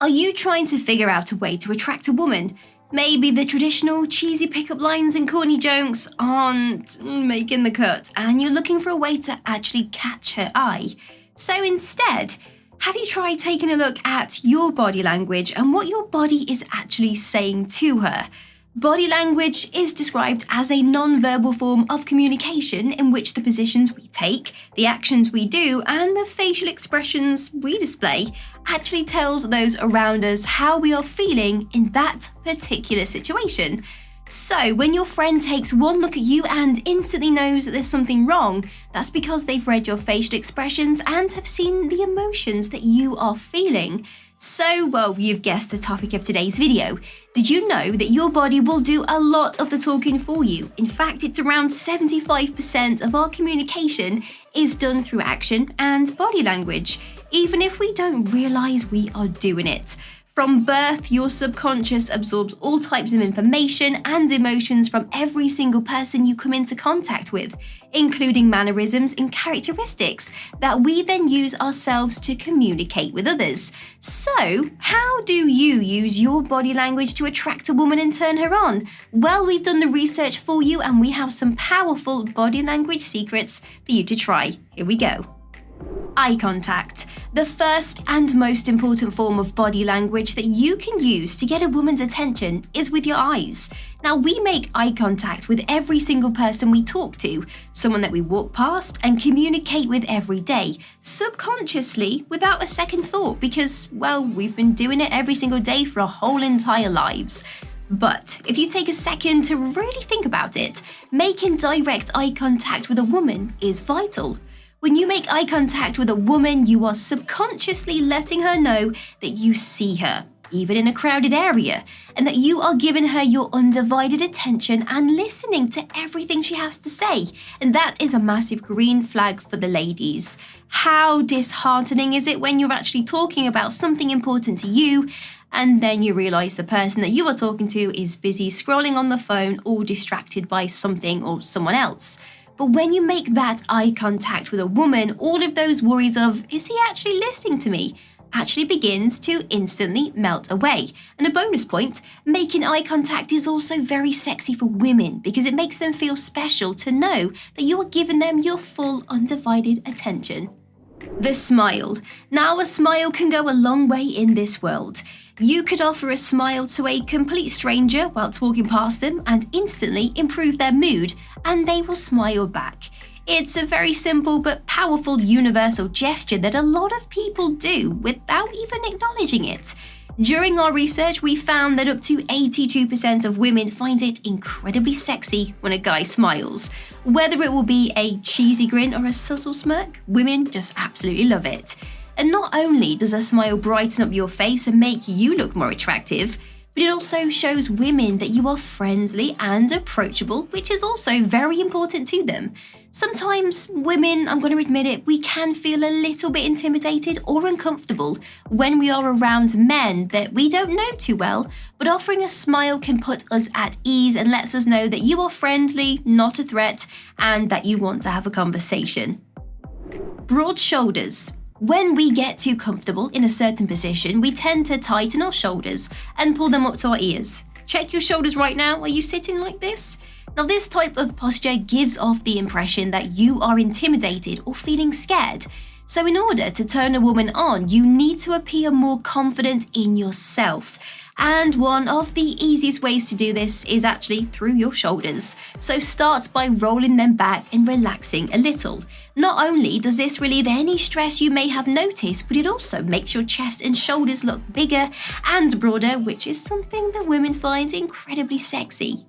Are you trying to figure out a way to attract a woman? Maybe the traditional cheesy pickup lines and corny jokes aren't making the cut, and you're looking for a way to actually catch her eye. So instead, have you tried taking a look at your body language and what your body is actually saying to her? Body language is described as a non-verbal form of communication in which the positions we take, the actions we do, and the facial expressions we display actually tells those around us how we are feeling in that particular situation. So when your friend takes one look at you and instantly knows that there's something wrong, that's because they've read your facial expressions and have seen the emotions that you are feeling. So, well, you've guessed the topic of today's video. Did you know that your body will do a lot of the talking for you? In fact, it's around 75% of our communication is done through action and body language, even if we don't realize we are doing it. From birth, your subconscious absorbs all types of information and emotions from every single person you come into contact with, including mannerisms and characteristics that we then use ourselves to communicate with others. So, how do you use your body language to attract a woman and turn her on? Well, we've done the research for you and we have some powerful body language secrets for you to try. Here we go. Eye contact, the first and most important form of body language that you can use to get a woman's attention is with your eyes. Now, we make eye contact with every single person we talk to, someone that we walk past and communicate with every day, subconsciously without a second thought because, well, we've been doing it every single day for our whole entire lives. But if you take a second to really think about it, making direct eye contact with a woman is vital. When you make eye contact with a woman, you are subconsciously letting her know that you see her, even in a crowded area, and that you are giving her your undivided attention and listening to everything she has to say. And that is a massive green flag for the ladies. How disheartening is it when you're actually talking about something important to you, and then you realize the person that you are talking to is busy scrolling on the phone or distracted by something or someone else? But when you make that eye contact with a woman, all of those worries of, is he actually listening to me, actually begins to instantly melt away. And a bonus point, making eye contact is also very sexy for women because it makes them feel special to know that you are giving them your full undivided attention. The smile. Now, a smile can go a long way in this world. You could offer a smile to a complete stranger while walking past them and instantly improve their mood, and they will smile back. It's a very simple but powerful universal gesture that a lot of people do without even acknowledging it. During our research, we found that up to 82% of women find it incredibly sexy when a guy smiles. Whether it will be a cheesy grin or a subtle smirk, women just absolutely love it. And not only does a smile brighten up your face and make you look more attractive, but it also shows women that you are friendly and approachable, which is also very important to them. Sometimes women, I'm going to admit it, we can feel a little bit intimidated or uncomfortable when we are around men that we don't know too well, but offering a smile can put us at ease and lets us know that you are friendly, not a threat, and that you want to have a conversation. Broad shoulders. When we get too comfortable in a certain position, we tend to tighten our shoulders and pull them up to our ears. Check your shoulders right now. Are you sitting like this? Now, this type of posture gives off the impression that you are intimidated or feeling scared. So in order to turn a woman on, you need to appear more confident in yourself. And one of the easiest ways to do this is actually through your shoulders. So start by rolling them back and relaxing a little. Not only does this relieve any stress you may have noticed, but it also makes your chest and shoulders look bigger and broader, which is something that women find incredibly sexy.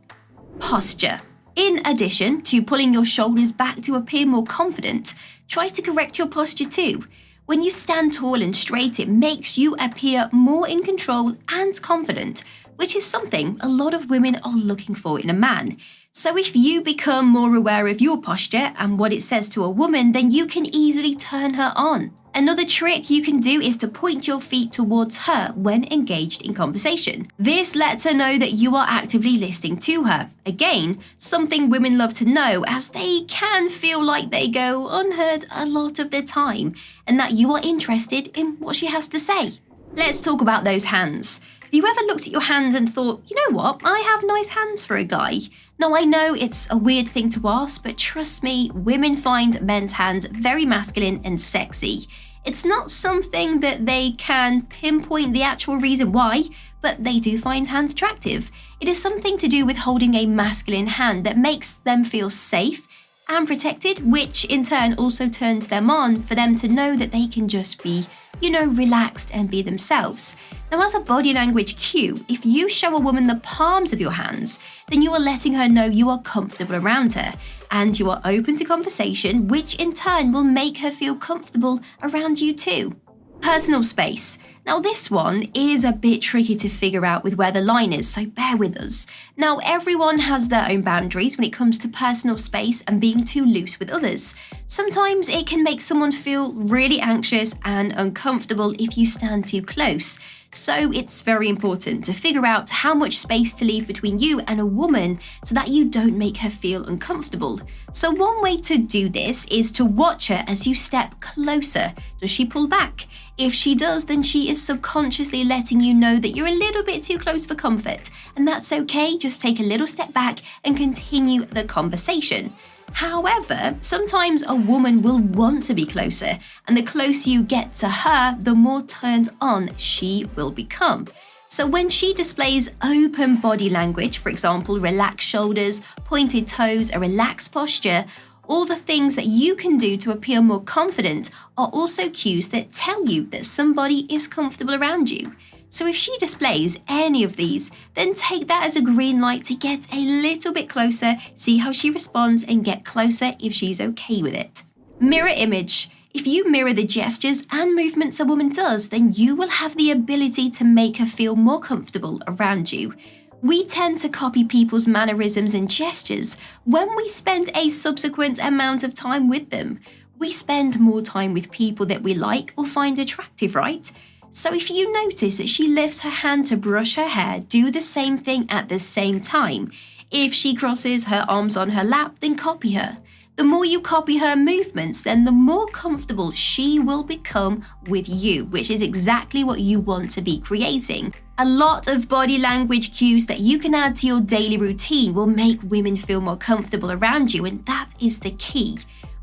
Posture. In addition to pulling your shoulders back to appear more confident, try to correct your posture too. When you stand tall and straight, it makes you appear more in control and confident, which is something a lot of women are looking for in a man. So if you become more aware of your posture and what it says to a woman, then you can easily turn her on. Another trick you can do is to point your feet towards her when engaged in conversation. This lets her know that you are actively listening to her. Again, something women love to know, as they can feel like they go unheard a lot of the time, and that you are interested in what she has to say. Let's talk about those hands. Have you ever looked at your hands and thought, you know what, I have nice hands for a guy? Now, I know it's a weird thing to ask, but trust me, women find men's hands very masculine and sexy. It's not something that they can pinpoint the actual reason why, but they do find hands attractive. It is something to do with holding a masculine hand that makes them feel safe and protected, which in turn also turns them on for them to know that they can just be, relaxed and be themselves. Now, as a body language cue, if you show a woman the palms of your hands, then you are letting her know you are comfortable around her and you are open to conversation, which in turn will make her feel comfortable around you too. Personal space. Now, this one is a bit tricky to figure out with where the line is, so bear with us. Now, everyone has their own boundaries when it comes to personal space and being too loose with others. Sometimes it can make someone feel really anxious and uncomfortable if you stand too close. So it's very important to figure out how much space to leave between you and a woman so that you don't make her feel uncomfortable. So one way to do this is to watch her as you step closer. Does she pull back? If she does, then she is subconsciously letting you know that you're a little bit too close for comfort. And that's okay, just take a little step back and continue the conversation. However, sometimes a woman will want to be closer, and the closer you get to her, the more turned on she will become. So when she displays open body language, for example, relaxed shoulders, pointed toes, a relaxed posture, all the things that you can do to appear more confident are also cues that tell you that somebody is comfortable around you. So if she displays any of these, then take that as a green light to get a little bit closer, see how she responds, and get closer if she's okay with it. Mirror image. If you mirror the gestures and movements a woman does, then you will have the ability to make her feel more comfortable around you. We tend to copy people's mannerisms and gestures when we spend a subsequent amount of time with them. We spend more time with people that we like or find attractive, right? So if you notice that she lifts her hand to brush her hair, do the same thing at the same time. If she crosses her arms on her lap, then copy her. The more you copy her movements, then the more comfortable she will become with you, which is exactly what you want to be creating. A lot of body language cues that you can add to your daily routine will make women feel more comfortable around you, and that is the key.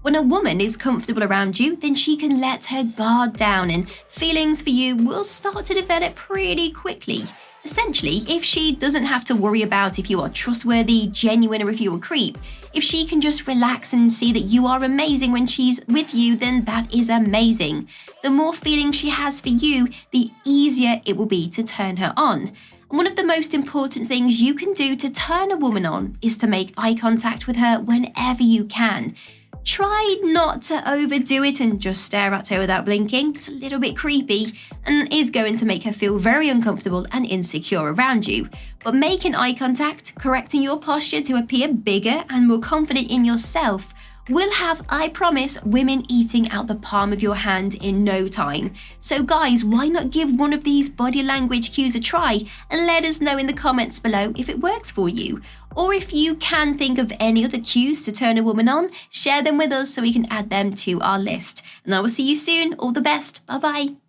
When a woman is comfortable around you, then she can let her guard down and feelings for you will start to develop pretty quickly. Essentially, if she doesn't have to worry about if you are trustworthy, genuine, or if you're a creep, if she can just relax and see that you are amazing when she's with you, then that is amazing. The more feeling she has for you, the easier it will be to turn her on. And one of the most important things you can do to turn a woman on is to make eye contact with her whenever you can. Try not to overdo it and just stare at her without blinking. It's a little bit creepy and is going to make her feel very uncomfortable and insecure around you. But making eye contact, correcting your posture to appear bigger and more confident in yourself will have, I promise, women eating out the palm of your hand in no time. So guys, why not give one of these body language cues a try and let us know in the comments below if it works for you. Or if you can think of any other cues to turn a woman on, share them with us so we can add them to our list. And I will see you soon. All the best. Bye bye.